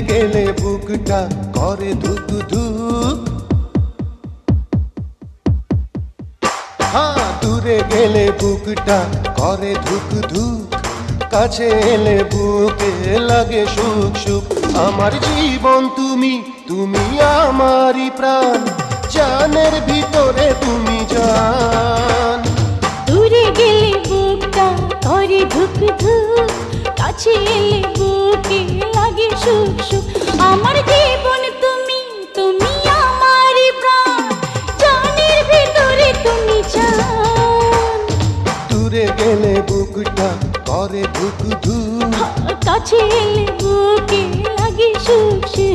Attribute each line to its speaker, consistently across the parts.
Speaker 1: গেলে বুকটা করে ধুক ধুক। হ্যাঁ, দূরে গেলে বুকটা করে ধুক ধুক, কাছে এলে বুকে লাগে সুখ সুখ। আমার জীবন তুমি, তুমি আমারই প্রাণ, জানের ভিতরে তুমি জান।
Speaker 2: দূরে গেলে বুকটা করে ধুক ধুক, কাছে এলে বুকে লাগে সুখ সুখ। আমার জীবন তুমি, তুমি আমারই প্রাণ, জানের ভিতরে তুমি জান।
Speaker 1: দূরে গেলে বুকটা করে ধুক ধুক,
Speaker 2: কাছে এলে বুকে লাগে সুখ সুখ।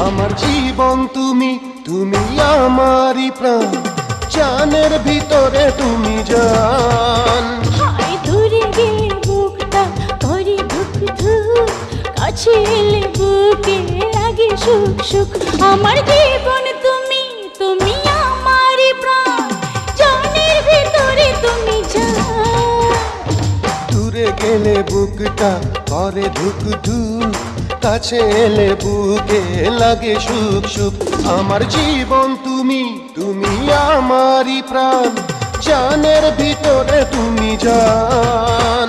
Speaker 1: আমার জীবন তুমি, তুমি আমারই প্রাণ, জানের ভিতরে তুমি জান।
Speaker 2: দূরে গেলে বুকটা করে ধুক ধুক, কাছে এলে বুকে লাগে সুখ সুখ। আমার জীবন তুমি, তুমি আমারই প্রাণ, জানের ভিতরে তুমি জান।
Speaker 1: দূরে গেলে বুকটা করে ধুক ধুক, কাছে এলে বুকে লাগে সুখ সুখ। আমার জীবন তুমি, তুমি আমারই প্রাণ, জানের ভিতরে তুমি জান।